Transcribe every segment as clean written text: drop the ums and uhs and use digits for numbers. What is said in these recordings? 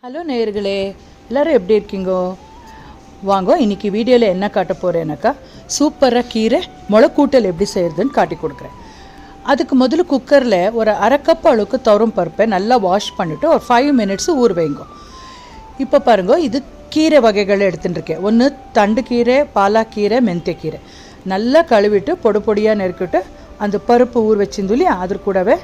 Hello நேயர்களே, எல்லோரும் எப்படி இருக்கீங்கோ? வாங்க, இன்றைக்கி வீடியோவில் என்ன காட்ட போகிறேன்னாக்கா சூப்பராக கீரை முளைக்கூட்டல் எப்படி செய்கிறதுன்னு காட்டி கொடுக்குறேன். அதுக்கு முதல்ல குக்கரில் ஒரு அரை கப் அளவுக்கு துவரம் பருப்பை நல்லா வாஷ் பண்ணிவிட்டு ஒரு 5 மினிட்ஸ் ஊற வைங்க. இப்போ பாருங்க, இது கீரை வகைகள் எடுத்துட்டுருக்கேன். ஒன்று தண்டு கீரை, பாலாக்கீரை, மெந்தியக்கீரை நல்லா கழுவிட்டு பொடி பொடியாக நெருக்கிட்டு அந்த பருப்பு ஊற வச்சிருந்து இல்லையா, அது கூடவே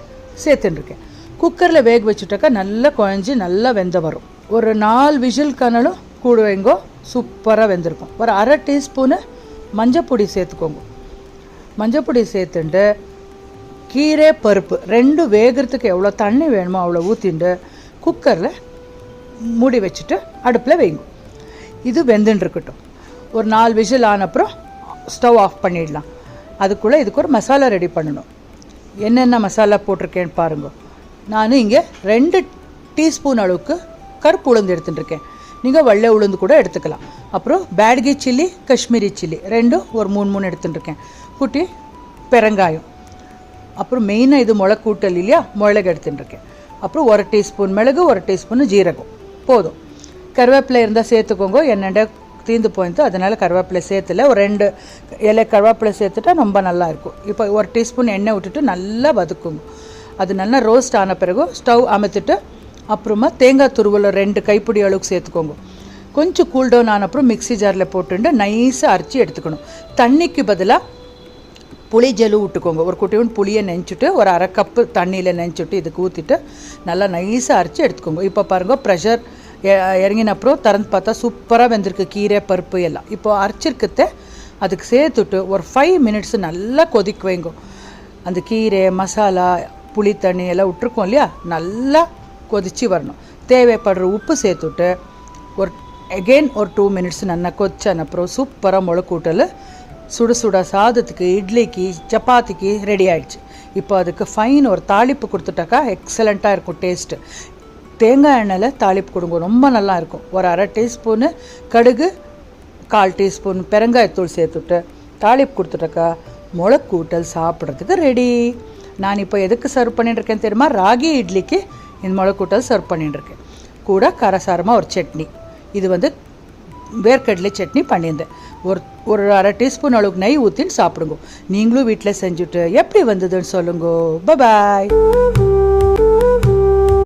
சேர்த்துட்டுருக்கேன். குக்கரில் வேக வச்சுட்டாக்கா நல்லா குழஞ்சி நல்லா வெந்த வரும். ஒரு 4 விசில் கனலும் கூட வைங்கோ, சூப்பராக வெந்திருக்கும். ஒரு அரை டீஸ்பூனு மஞ்சப்பொடி சேர்த்துக்கோங்க. மஞ்சப்பொடி சேர்த்துட்டு கீரை பருப்பு ரெண்டு வேகிறதுக்கு எவ்வளோ தண்ணி வேணுமோ அவ்வளோ ஊற்றிட்டு குக்கரில் மூடி வச்சுட்டு அடுப்பில் வைங்க. இது வெந்துன்னு இருக்கட்டும். ஒரு 4 விசில் ஆனப்புறம் ஸ்டவ் ஆஃப் பண்ணிடலாம். அதுக்குள்ளே இதுக்கு ஒரு மசாலா ரெடி பண்ணணும். என்னென்ன மசாலா போட்டிருக்கேன்னு பாருங்கள். நான் இங்கே 2 டீஸ்பூன் அளவுக்கு கருப்பு உளுந்து எடுத்துட்டுருக்கேன். நீங்கள் வெள்ளை உளுந்து கூட எடுத்துக்கலாம். அப்புறம் பேட்கி சில்லி, காஷ்மீரி சில்லி ரெண்டும் ஒரு 3 எடுத்துட்டுருக்கேன். குட்டி பெருங்காயம், அப்புறம் மெயினாக இது முளைக்கூட்டல் இல்லையா, மிளகு எடுத்துட்டுருக்கேன். அப்புறம் 1 டீஸ்பூன் மிளகு, 1 டீஸ்பூன் ஜீரகம் போதும். கருவேப்பிலை இருந்தால் சேர்த்துக்கோங்க. என்னென்ன தீந்து போயிட்டு அதனால் கருவேப்பிலை சேர்த்துல ஒரு 2 இலை கருவேப்பிலை சேர்த்துட்டா ரொம்ப நல்லாயிருக்கும். இப்போ 1 டீஸ்பூன் எண்ணெய் விட்டுட்டு நல்லா வதக்குங்க. அது நல்லா ரோஸ்ட் ஆன பிறகு ஸ்டவ் அமர்த்திட்டு அப்புறமா தேங்காய் துருவல் 2 கைப்பிடி அளவுக்கு சேர்த்துக்கோங்க. கொஞ்சம் கூல்டவுன் ஆன அப்புறம் மிக்ஸி ஜாரில் போட்டுட்டு நைஸாக அரைச்சி எடுத்துக்கணும். தண்ணிக்கு பதிலாக புளி ஜெலு விட்டுக்கோங்க. ஒரு குட்டியோண்டு புளியை நெஞ்சிட்டு ஒரு அரை கப்பு தண்ணியில் நெஞ்சிட்டு இதுக்கு ஊற்றிட்டு நல்லா நைஸாக அரைச்சி எடுத்துக்கோங்க. இப்போ பாருங்கள், ப்ரெஷர் இறங்கின அப்புறம் திறந்து பார்த்தா சூப்பராக வெந்திருக்கு கீரை பருப்பு எல்லாம். இப்போ அரைச்சிருக்கத்தை அதுக்கு சேர்த்துட்டு ஒரு 5 மினிட்ஸ் நல்லா கொதிக்க வைங்க. அந்த கீரை மசாலா புளி தண்ணி எல்லாம் விட்டுருக்கோம் இல்லையா, நல்லா கொதித்து வரணும். தேவைப்படுற உப்பு சேர்த்துட்டு ஒரு 2 மினிட்ஸ் நல்லா கொதிச்சான அப்புறம் சூப்பராக முளைக்கூட்டல் சுட சுட சாதத்துக்கு, இட்லிக்கு, சப்பாத்திக்கு ரெடி ஆகிடுச்சு. இப்போ அதுக்கு ஃபைன் ஒரு தாளிப்பு கொடுத்துட்டாக்கா எக்ஸலண்ட்டாக இருக்கும் டேஸ்ட்டு. தேங்காய் எண்ணெயில் தாளிப்பு கொடுங்க, ரொம்ப நல்லா இருக்கும். ஒரு அரை டீஸ்பூனு கடுகு, 1/4 டீஸ்பூன் பெருங்காயத்தூள் சேர்த்துட்டு தாளிப்பு கொடுத்துட்டாக்கா முளைக்கூட்டல் சாப்பிட்றதுக்கு ரெடி. நான் இப்போ எதுக்கு சர்வ் பண்ணிட்டுருக்கேன் தெரியுமா? ராகி இட்லிக்கு இந்த முளைக்கூட்டல் சர்வ் பண்ணிட்டுருக்கேன். கூட காரசாரமாக ஒரு சட்னி. இது வேர்க்கடலை சட்னி பண்ணியிருந்தேன். ஒரு அரை டீஸ்பூன் அளவுக்கு நெய் ஊற்றின்னு சாப்பிடுங்க. நீங்களும் வீட்டில் செஞ்சுட்டு எப்படி வந்ததுன்னு சொல்லுங்க. பாய்.